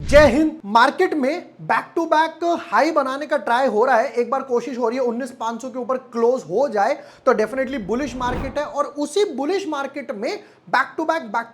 जय हिंद। मार्केट में back to back high बनाने का ट्राई हो रहा है। एक बार कोशिश हो रही है 19,500 के ऊपर क्लोज हो जाए तो डेफिनेटली बुलिश मार्केट है और उसी बुलिश मार्केट में बैक टू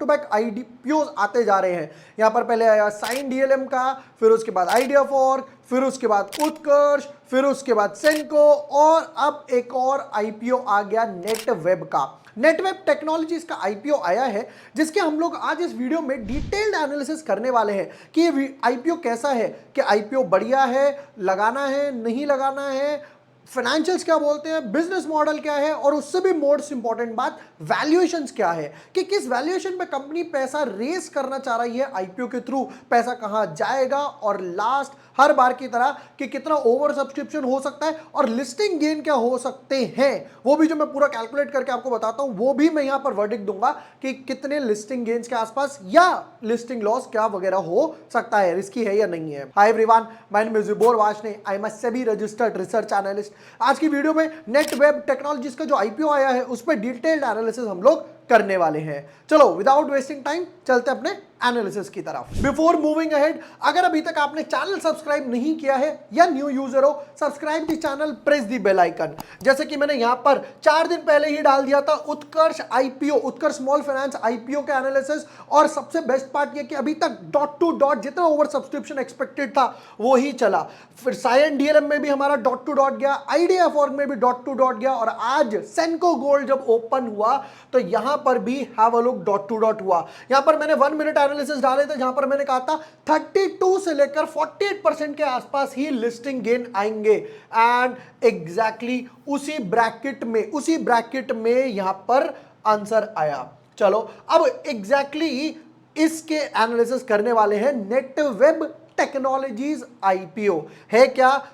बैक आईडीपीओ आते जा रहे हैं। यहां पर पहले आया साइन डीएलएम का, फिर उसके बाद आइडिया फॉर्क, फिर उसके बाद उत्कर्ष, फिर उसके बाद सेंको और अब एक और आईपीओ आ गया नेटवेब का। नेटवेब टेक्नोलॉजीज का आईपीओ आया है जिसके हम लोग आज इस वीडियो में डिटेल्ड एनालिसिस करने वाले हैं कि ये आईपीओ कैसा है, कि आईपीओ बढ़िया है, लगाना है, नहीं लगाना है, फाइनेंशियल्स क्या बोलते हैं, बिजनेस मॉडल क्या है और उससे भी मोस्ट इंपॉर्टेंट बात वैल्यूएशंस क्या है कि किस वैल्यूएशन पे कंपनी पैसा रेस करना चाह रही है आईपीओ के थ्रू, पैसा कहां जाएगा और लास्ट हर बार की तरह कि कितना ओवर सब्सक्रिप्शन हो सकता है और लिस्टिंग गेन क्या हो सकते हैं, वो भी जो मैं पूरा कैलकुलेट करके आपको बताता हूं, वो भी मैं यहां पर वर्डिक्ट दूंगा कि कितने लिस्टिंग गेन्स के आसपास या लिस्टिंग लॉस क्या वगैरह हो सकता है, रिस्की है या नहीं है। Hi everyone, my name is Vibhor Varshney, I am a SEBI registered research analyst. आज की वीडियो में नेटवेब टेक्नोलॉजीज का जो आईपीओ आया है उस पर डिटेल्ड एनालिसिस हम लोग करने वाले हैं। चलो विदाउट वेस्टिंग टाइम चलते अपने एनालिसिस की तरफ। बिफोर मूविंग अहेड, अगर अभी तक आपने चैनल सब्सक्राइब नहीं किया है या न्यू यूजर हो, subscribe the channel, press the bell icon. जैसे कि मैंने यहां पर 4 दिन पहले ही डाल दिया था उत्कर्ष आईपीओ, उत्कर्ष स्मॉल फाइनेंस आईपीओ का एनालिसिस, और सबसे बेस्ट पार्ट ये कि अभी तक डॉट टू डॉट जितना ओवर सब्सक्रिप्शन एक्सपेक्टेड था वो ही चला। फिर साइन डीएलएम में भी हमारा डॉट टू डॉट गया, आइडिया फॉर्क में भी डॉट टू डॉट गया और आज सेंको गोल्ड जब ओपन हुआ तो यहां पर भी have a look dot to dot हुआ। यहां पर मैंने 1 मिनट एनालिसिस डाले थे जहां पर मैंने कहा था 32 से लेकर 48% के आसपास ही लिस्टिंग गेन आएंगे एंड एग्जैक्टली उसी ब्रैकेट में यहां पर आंसर आया। चलो अब एग्जैक्टली इसके एनालिसिस करने वाले हैं। नेटवेब टेक्नोलॉजीज आईपीओ है क्या,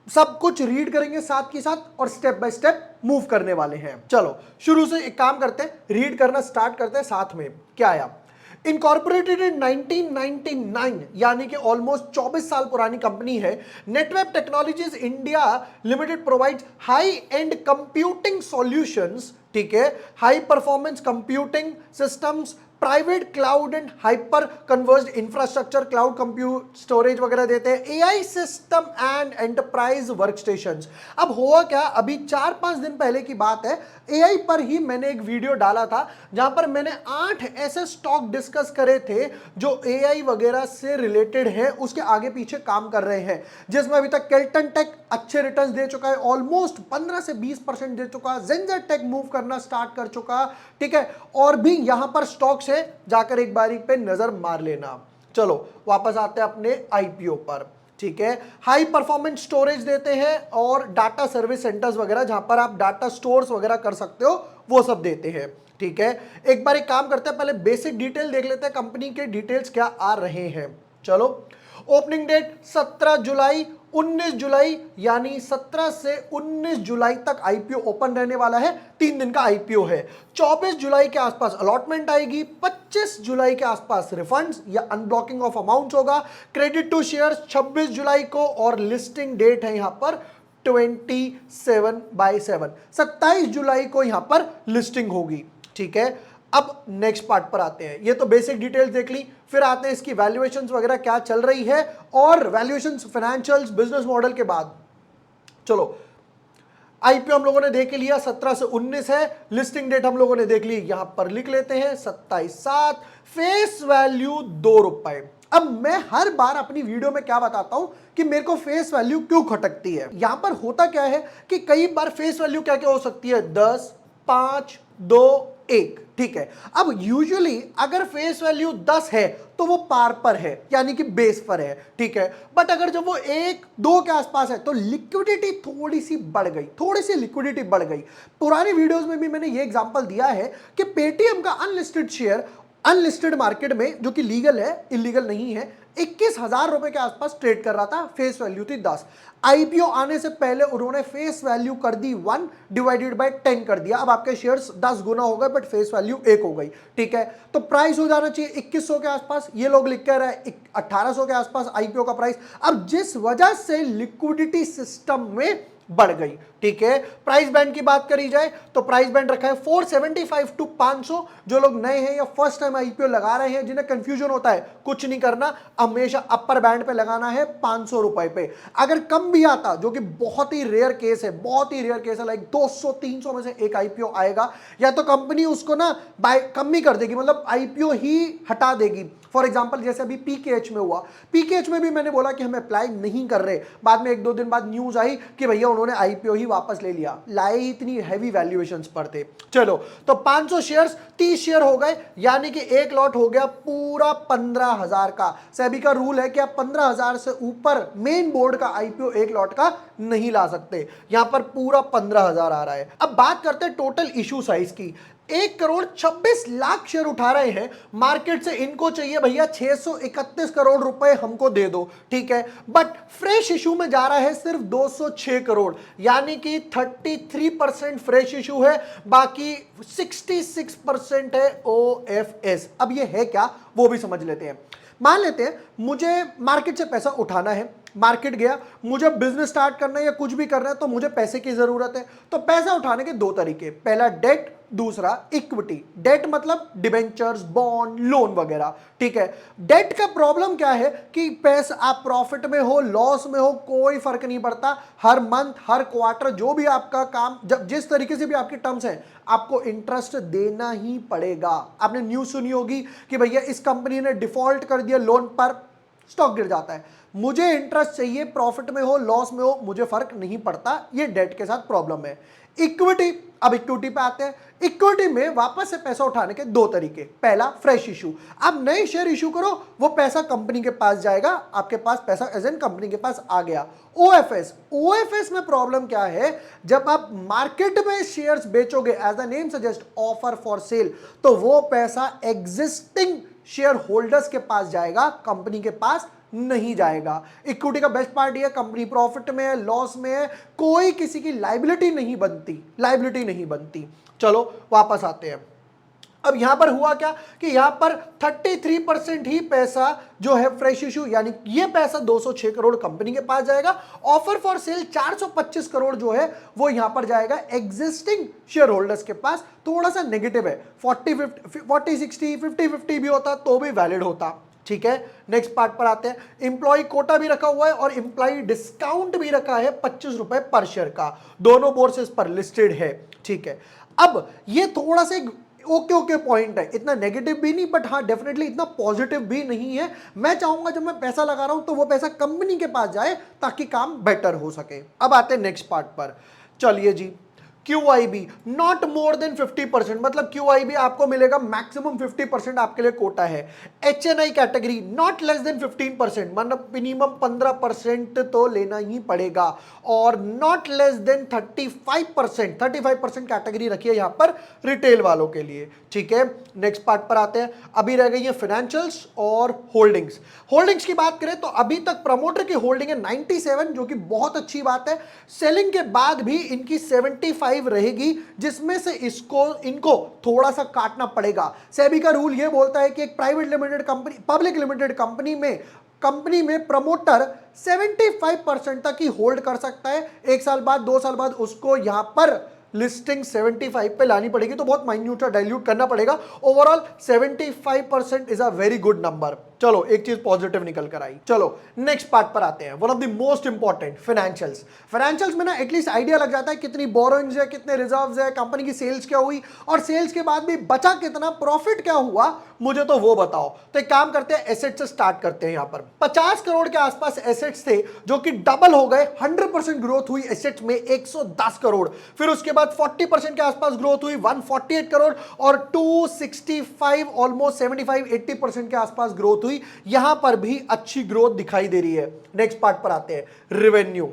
सब कुछ रीड करेंगे साथ के साथ और स्टेप बाय स्टेप मूव करने वाले हैं। चलो शुरू से एक काम करते हैं, रीड करना स्टार्ट करते हैं साथ में। क्या आया? इनकॉर्पोरेटेड इन 1999, यानी कि ऑलमोस्ट 24 साल पुरानी कंपनी है। Netweb technologies India limited provides high end computing solutions, ठीक है, high performance computing systems, private cloud and hyper converged infrastructure, cloud compute storage वगैरह देते हैं, AI system and enterprise workstations. अब हुआ क्या, अभी 4-5 दिन पहले की बात है, एआई पर ही मैंने एक वीडियो डाला था जहां पर मैंने 8 ऐसे स्टॉक डिस्कस करे थे जो एआई वगैरह से रिलेटेड है, उसके आगे पीछे काम कर रहे हैं, जिसमें अभी तक केल्टन टेक अच्छे रिटर्न्स दे चुका है, ऑलमोस्ट 15 से 20% दे चुका, जेंजर टेक मूव करना स्टार्ट कर चुका, ठीक है, और भी यहां पर स्टॉक से जाकर एक बारी पे नजर मार लेना। चलो वापस आते हैं अपने आईपीओ पर, ठीक है। हाई परफॉर्मेंस स्टोरेज देते हैं और डाटा सर्विस सेंटर्स वगैरह जहां पर आप डाटा स्टोर्स वगैरह कर सकते हो वो सब देते हैं, ठीक है। एक बार एक काम करते हैं, पहले बेसिक डिटेल देख लेते हैं कंपनी के डिटेल्स क्या आ रहे हैं। चलो ओपनिंग डेट 17 जुलाई, 19 जुलाई, यानी 17 से 19 जुलाई तक आईपीओ ओपन रहने वाला है। 3 दिन का आईपीओ है। 24 जुलाई के आसपास अलॉटमेंट आएगी, 25 जुलाई के आसपास रिफंड्स या अनब्लॉकिंग ऑफ अमाउंट्स होगा, क्रेडिट टू शेयर्स 26 जुलाई को और लिस्टिंग डेट है यहां पर 27/7, 27 जुलाई को यहां पर लिस्टिंग होगी, ठीक है। अब नेक्स्ट पार्ट पर आते हैं, ये तो बेसिक डिटेल्स देख ली, फिर आते हैं इसकी वैल्यूएशंस वगैरह क्या चल रही है और वैल्यूएशंस, फाइनेंशियल्स, बिजनेस मॉडल के बाद। चलो आईपीओ हम लोगों ने देख लिया 17 से 19 है, लिस्टिंग डेट हम लोगों ने देख ली, यहां पर लिख लेते हैं 27/7, फेस वैल्यू ₹2। अब मैं हर बार अपनी वीडियो में क्या बताता हूं कि मेरे को फेस वैल्यू क्यों खटकती है। यहां पर होता क्या है कि कई बार फेस वैल्यू क्या क्या हो सकती है, 10, 5, 2, 1, ठीक है। अब यूजुअली अगर फेस वैल्यू 10 है तो वो पार पर है, यानी कि बेस पर है, ठीक है। बट अगर जब वो 1, 2 के आसपास है तो लिक्विडिटी थोड़ी सी बढ़ गई, लिक्विडिटी बढ़ गई। पुरानी वीडियोस में भी मैंने ये एग्जांपल दिया है कि पेटीएम का अनलिस्टेड शेयर अनलिस्टेड मार्केट में, जो कि लीगल है, इलीगल नहीं है, 21,000 रुपए के आसपास ट्रेड कर रहा था, फेस वैल्यू थी 10। आईपीओ आने से पहले उन्होंने फेस वैल्यू कर दी 1 डिवाइडेड बाय 10 कर दिया। अब आपके शेयर्स 10 गुना हो गए बट फेस वैल्यू 1 हो गई, ठीक है। तो प्राइस हो जाना चाहिए 2100 के आसपास, ये लोग लिख कर रहे हैं 1800 के आसपास आईपीओ का प्राइस। अब जिस वजह से लिक्विडिटी सिस्टम में बढ़ गई। ठीक है, प्राइस बैंड की बात करी जाए तो प्राइस बैंड रखा है 475 टू 500। जो लोग नए हैं या फर्स्ट टाइम आईपीओ लगा रहे हैं, जिन्हें कंफ्यूजन होता है, कुछ नहीं करना, हमेशा अपर बैंड पे लगाना है 500 रुपए पे। अगर कम भी आता, जो कि बहुत ही रेयर केस है, बहुत ही रेयर केस है, लाइक 200-300 में से एक आईपीओ आएगा, या तो कंपनी उसको ना बाय कम ही कर देगी, मतलब आईपीओ ही हटा देगी। फॉर एग्जांपल जैसे अभी पीकेएच में हुआ, पीकेएच में भी मैंने बोला कि हम अप्लाई नहीं कर रहे, बाद में 1-2 दिन बाद न्यूज आई कि भैया उन्होंने आईपीओ ही वापस ले लिया, लाए ही इतनी हैवी वैल्यूएशंस पर थे। चलो, तो 500 शेयर्स 30 शेयर हो गए, यानी कि एक लॉट हो गया पूरा 15,000 का। सेबी का रूल है कि आप 15,000 से ऊपर मेन बोर्ड का आईपीओ एक लॉट का नहीं ला सकते, यहां पर पूरा 15,000 आ रहा है। अब बात करते हैं टोटल इशू साइज की। 1,26,00,000 शेयर उठा रहे हैं मार्केट से, इनको चाहिए भैया 631 करोड़ रुपए हमको दे दो। ठीक है, बट फ्रेश इशू में जा रहा है सिर्फ 206 करोड़, यानी कि 33% फ्रेश इशू है, बाकी 66% है ओएफएस। अब ये है क्या, वो भी समझ लेते हैं। मान लेते हैं मुझे मार्केट से पैसा उठाना है, मार्केट गया, मुझे बिजनेस स्टार्ट करना है या कुछ भी करना है, तो मुझे पैसे की जरूरत है। तो पैसा उठाने के दो तरीके, पहला डेट, दूसरा इक्विटी। डेट मतलब डिबेंचर्स, बॉन्ड, लोन वगैरह। ठीक है, डेट का प्रॉब्लम क्या है कि पैसा आप प्रॉफिट में हो, लॉस में हो, कोई फर्क नहीं पड़ता, हर मंथ, हर क्वार्टर, जो भी आपका काम, जब जिस तरीके से भी आपके टर्म्स हैं, आपको इंटरेस्ट देना ही पड़ेगा। आपने न्यूज सुनी होगी कि भैया इस कंपनी ने डिफॉल्ट कर दिया लोन पर, स्टॉक गिर जाता है। मुझे इंटरेस्ट चाहिए, प्रॉफिट में हो, लॉस में हो, मुझे फर्क नहीं पड़ता, ये डेट के साथ प्रॉब्लम है। इक्विटी, अब इक्विटी पे आते हैं। इक्विटी में वापस से पैसा उठाने के दो तरीके, पहला फ्रेश इशू, आप नए शेयर इशू करो, वो पैसा कंपनी के पास जाएगा, आपके पास पैसा एज एन कंपनी के पास आ गया। ओएफएस, ओएफएस में प्रॉब्लम क्या है, जब आप मार्केट में शेयर्स बेचोगे, as the name suggest offer for sale, तो वो पैसा एग्जिस्टिंग शेयर होल्डर्स के पास जाएगा, कंपनी के पास नहीं जाएगा। इक्विटी का बेस्ट पार्ट ये, कंपनी प्रॉफिट में है, लॉस में है, कोई किसी की लायबिलिटी नहीं बनती, लायबिलिटी नहीं बनती। चलो वापस आते हैं। अब यहां पर हुआ क्या कि यहां पर 33% ही पैसा जो है फ्रेश इशू, यानी ये पैसा 206 करोड़ कंपनी के पास जाएगा। ऑफर फॉर सेल 425 करोड़ जो है वो यहां पर जाएगा एग्जिस्टिंग शेयर होल्डर्स के पास। थोड़ा सा नेगेटिव है, 40-60, 50-50 भी होता तो भी वैलिड होता। ठीक है, नेक्स्ट पार्ट पर आते हैं। इंप्लॉय कोटा भी रखा हुआ है और इंप्लॉय डिस्काउंट भी रखा है 25 रुपए पर शेयर का, दोनों बोर्सेस पर लिस्टेड है। ठीक है, अब ये थोड़ा सा ओके पॉइंट है, इतना नेगेटिव भी नहीं, बट हाँ डेफिनेटली इतना पॉजिटिव भी नहीं है। मैं चाहूंगा जब मैं पैसा लगा रहा हूं तो वो पैसा कंपनी के पास जाए ताकि काम बेटर हो सके। अब आते हैं नेक्स्ट पार्ट पर। चलिए जी, QIB नॉट मोर देन 50%, मतलब QIB आपको मिलेगा मैक्सिमम 50% आपके लिए कोटा है। HNI category not less than 15%, मतलब मिनिमम 15% तो लेना ही पड़ेगा, और नॉट लेस देन 35%, 35% कैटेगरी रखी है यहां पर रिटेल वालों के लिए। ठीक है, नेक्स्ट पार्ट पर आते हैं। अभी रह गई है फाइनेंशियल्स और होल्डिंग्स। होल्डिंग्स की बात करें तो अभी तक प्रमोटर की होल्डिंग है 97, जो कि बहुत अच्छी बात है। सेलिंग के बाद भी इनकी 75 रहेगी, जिसमें से इनको थोड़ा सा काटना पड़ेगा। सेबी का रूल यह बोलता है कि एक private limited company, public limited company में प्रमोटर 75% तक ही होल्ड कर सकता है। 1 साल बाद, 2 साल बाद उसको यहां पर लिस्टिंग 75 पे लानी पड़ेगी, तो बहुत माइन्यूट डाइल्यूट करना पड़ेगा। Overall 75% is a very good number. चलो एक चीज पॉजिटिव निकल कर आई। चलो नेक्स्ट पार्ट पर आते हैं, one of the most important, financials. Financials में ना एटलीस्ट आइडिया लग जाता है कितनी बोरोइंग्स है, कितने रिजर्व्स है, कंपनी की सेल्स क्या हुई, और सेल्स के बाद भी बचा कितना, प्रॉफिट क्या हुआ, मुझे तो वो बताओ। तो एक काम करते हैं, एसेट से स्टार्ट करते हैं। यहां पर 50 करोड़ के आसपास एसेट्स थे, जो कि डबल हो गए, 100% ग्रोथ हुई एसेट्स में 110 करोड़। फिर उसके बाद 40% के आसपास ग्रोथ हुई 148 करोड़, और 265, ऑलमोस्ट 75-80% के आसपास ग्रोथ हुई। यहां पर भी अच्छी ग्रोथ दिखाई दे रही है। नेक्स्ट पार्ट पर आते हैं, रेवेन्यू।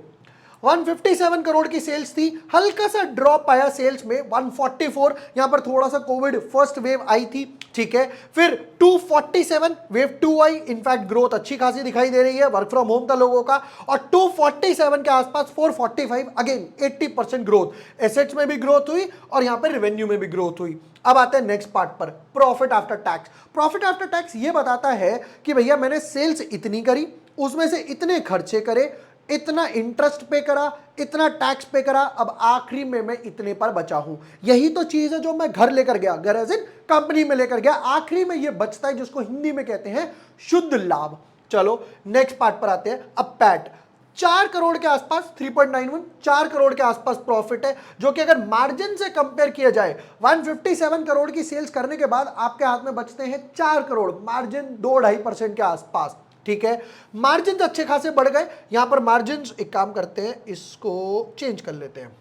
157 करोड़ की सेल्स थी, हल्का सा ड्रॉप आया सेल्स में 144, यहां पर थोड़ा सा कोविड फर्स्ट वेव आई थी। ठीक है, फिर 247 वेव 2 आई, इनफैक्ट ग्रोथ अच्छी खासी दिखाई दे रही है, वर्क फ्रॉम होम था लोगों का, और 247 के आसपास 445, अगेन 80% ग्रोथ, एसेट्स में भी ग्रोथ हुई और यहां पर रेवेन्यू में भी ग्रोथ हुई। अब आते हैं नेक्स्ट पार्ट पर, profit after tax. Profit after tax ये बताता है कि भैया मैंने सेल्स इतनी करी, उसमें से इतने खर्चे करे, इतना इंटरेस्ट पे करा, इतना टैक्स पे करा, अब आखिरी में मैं इतने पर बचा हूं। यही तो चीज है जो मैं घर लेकर गया, घर एज इन कंपनी में लेकर गया, आखिरी में ये बचता है जिसको हिंदी में कहते हैं शुद्ध लाभ। चलो नेक्स्ट पार्ट पर आते हैं। अब पैट 4 करोड़ के आसपास, 3.91 4 करोड़ के आसपास प्रॉफिट है, जो कि अगर मार्जिन से कंपेयर किया जाए 157 करोड़ की सेल्स करने के बाद आपके हाथ में बचते हैं 4 करोड़, मार्जिन 2-2.5% के आसपास। ठीक है, मार्जिन अच्छे खासे बढ़ गए। यहां पर मार्जिन, एक काम करते हैं, इसको चेंज कर लेते हैं।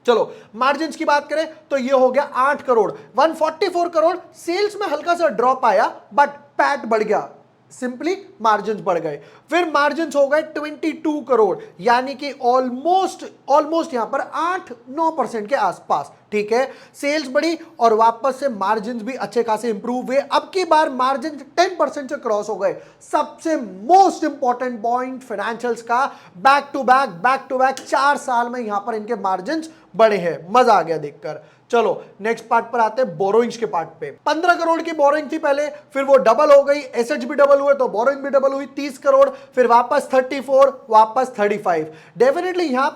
चलो मार्जिन की बात करें तो ये हो गया 8 करोड़, 144 करोड़ सेल्स में हल्का सा ड्रॉप आया, बट पैट बढ़ गया, सिंपली मार्जिन बढ़ गए। फिर मार्जिन हो गए 22 करोड़, यानी कि ऑलमोस्ट यहां पर 8-9% के आसपास। ठीक है, सेल्स बढ़ी और वापस से मार्जिन भी अच्छे खासे इंप्रूव हुए। अब की बार मार्जिन 10% से क्रॉस हो गए। सबसे मोस्ट इंपॉर्टेंट पॉइंट फाइनेंशियल्स का, बैक टू बैक 4 साल में यहां पर इनके मार्जिन बढ़े हैं। मजा आ गया देखकर। चलो नेक्स्ट पार्ट पर आते हैं, बोरोइंग्स के पार्ट पे। 15 करोड़ की बोरोइंग थी पहले, फिर वो डबल हो गई, एसेट्स भी डबल हुए तो बोरोइंग भी डबल हुई, 30 करोड़, फिर वापस 34, वापस 35। डेफिनेटली यहां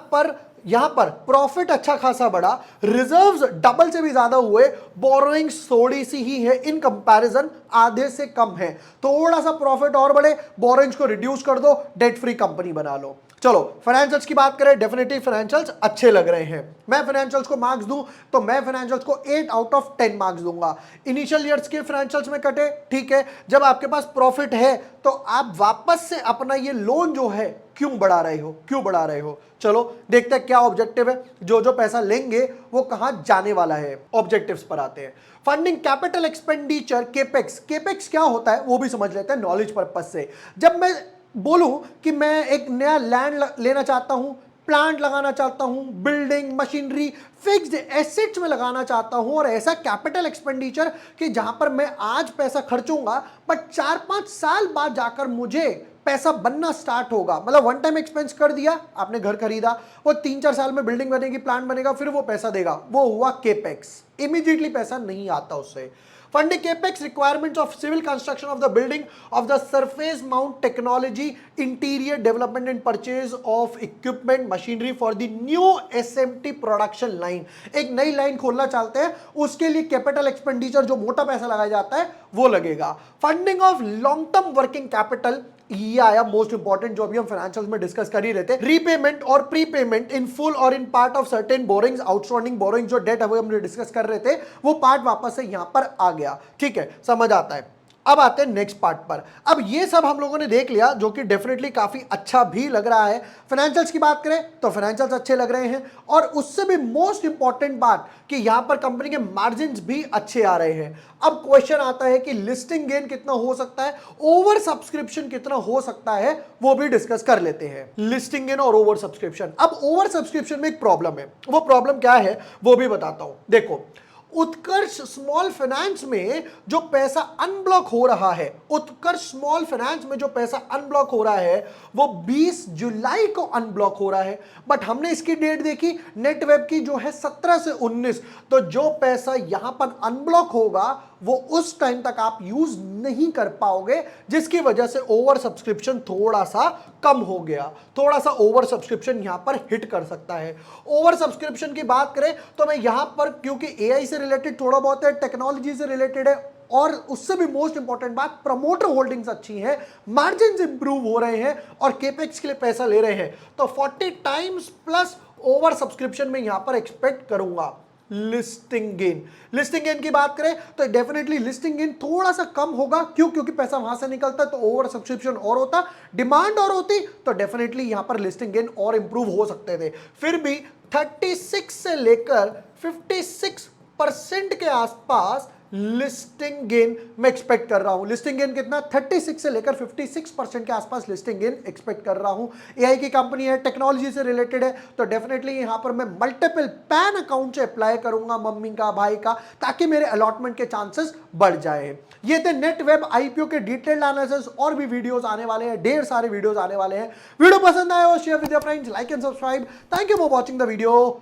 पर प्रॉफिट अच्छा खासा बढ़ा, रिजर्व्स डबल से भी ज्यादा हुए, बोरोइंग्स थोड़ी सी ही है इन कंपैरिजन, आधे से कम है। थोड़ा सा प्रॉफिट और बढ़े, बोरोइंग्स को रिड्यूस कर दो, डेट फ्री कंपनी बना लो। चलो फाइनेंशियल्स की बात करें, डेफिनेटली फाइनेंशियल्स अच्छे लग रहे हैं। मैं फाइनेंशियल्स को मार्क्स दूं तो मैं फाइनेंशियल्स को 8 आउट ऑफ 10 मार्क्स दूंगा। इनिशियल ईयर्स के फाइनेंशियल्स में कटे, ठीक है, जब आपके पास प्रॉफिट है तो आप वापस से अपना ये लोन जो है क्यों बढ़ा रहे हो। चलो देखते हैं क्या ऑब्जेक्टिव है, जो पैसा लेंगे वो कहां जाने वाला है। ऑब्जेक्टिव्स पर आते हैं। फंडिंग कैपिटल एक्सपेंडिचर, केपेक्स क्या होता है वो भी समझ लेते हैं नॉलेज पर्पस से। जब मैं बोलूं कि मैं एक नया लैंड लेना चाहता हूं, प्लांट लगाना चाहता हूं, बिल्डिंग, मशीनरी, फिक्स्ड एसेट्स में लगाना चाहता हूं, और ऐसा कैपिटल एक्सपेंडिचर कि जहां पर मैं आज पैसा खर्चूंगा बट 4-5 साल बाद जाकर मुझे पैसा बनना स्टार्ट होगा। मतलब वन टाइम एक्सपेंस कर दिया, आपने घर खरीदा, वो 3-4 साल में बिल्डिंग बनेगी, प्लांट बनेगा, फिर वो पैसा देगा, वो हुआ केपेक्स। इमीडिएटली पैसा नहीं आता उससे। Funding capex requirements of civil construction of the building of the surface mount technology, interior development and purchase of equipment, machinery for the new SMT production line। एक नई लाइन खोलना चाहते हैं, उसके लिए कैपिटल एक्सपेंडिचर जो मोटा पैसा लगाया जाता है वो लगेगा। Funding of long term working capital, ये आया मोस्ट इंपॉर्टेंट, जो अभी हम फाइनेंशियल्स में डिस्कस कर ही रहे थे। रीपेमेंट और प्रीपेमेंट इन फुल और in part of certain borings, outstanding borings, जो डेट अभी हमने डिस्कस कर रहे थे, वो पार्ट वापस से यहां पर आ गया। ठीक है, समझ आता है। अब आते हैं नेक्स्ट पार्ट पर। अब ये सब हम लोगों ने देख लिया, जो कि डेफिनेटली काफी अच्छा भी लग रहा है। फाइनेंशियल्स की बात करें तो फाइनेंशियल्स अच्छे लग रहे हैं, और उससे भी मोस्ट इंपॉर्टेंट बात कि यहां पर कंपनी के मार्जिन्स भी अच्छे आ रहे हैं। अब क्वेश्चन आता है कि लिस्टिंग गेन कितना हो सकता है, ओवर सब्सक्रिप्शन कितना हो सकता है, वो भी डिस्कस कर लेते हैं। लिस्टिंग गेन और ओवर सब्सक्रिप्शन। अब ओवर सब्सक्रिप्शन में एक प्रॉब्लम है, वो प्रॉब्लम क्या है वो भी बताता हूं। देखो, उत्कर्ष स्मॉल फाइनेंस में जो पैसा अनब्लॉक हो रहा है, उत्कर्ष स्मॉल फाइनेंस में जो पैसा अनब्लॉक हो रहा है वो 20 जुलाई को अनब्लॉक हो रहा है। बट हमने इसकी डेट देखी नेटवेब की, जो है 17 से 19, तो जो पैसा यहां पर अनब्लॉक होगा वो उस टाइम तक आप यूज नहीं कर पाओगे, जिसकी वजह से ओवर सब्सक्रिप्शन थोड़ा सा कम हो गया। थोड़ा सा ओवर सब्सक्रिप्शन यहां पर हिट कर सकता है। ओवर सब्सक्रिप्शन की बात करें तो मैं यहां पर, क्योंकि एआई से रिलेटेड थोड़ा बहुत है, टेक्नोलॉजी से रिलेटेड है, और उससे भी मोस्ट इंपॉर्टेंट बात, प्रमोटर होल्डिंग्स अच्छी हैं, मार्जिन्स इंप्रूव हो रहे हैं और केपेक्स के लिए पैसा ले रहे हैं, तो 40 टाइम्स प्लस ओवर सब्सक्रिप्शन में यहां पर एक्सपेक्ट करूंगा। लिस्टिंग गेन की बात करें तो डेफिनेटली लिस्टिंग गेन थोड़ा सा कम होगा। क्योंकि पैसा वहां से निकलता है तो ओवर सब्सक्रिप्शन और होता, डिमांड और होती तो डेफिनेटली यहां पर लिस्टिंग गेन और इंप्रूव हो सकते थे। फिर भी 36 से लेकर 56% के आसपास लिस्टिंग गेन मैं एक्सपेक्ट कर रहा हूं। लिस्टिंग गेन कितना, 36 से लेकर 56% के आसपास लिस्टिंग गेन एक्सपेक्ट कर रहा हूं। एआई की कंपनी है, टेक्नोलॉजी से रिलेटेड है, तो डेफिनेटली यहां पर मैं मल्टीपल पैन अकाउंट से अप्लाई करूंगा, मम्मी का, भाई का, ताकि मेरे अलॉटमेंट के चांसेस बढ़ जाए। ये थे नेटवेब आईपीओ के डिटेल्ड एनालिसिस। और भी वीडियोस आने वाले हैं, ढेर सारे वीडियोस आने वाले हैं। वीडियो पसंद आए हो share with your friends, like and subscribe. Thank you for watching the video.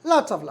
Lots of love.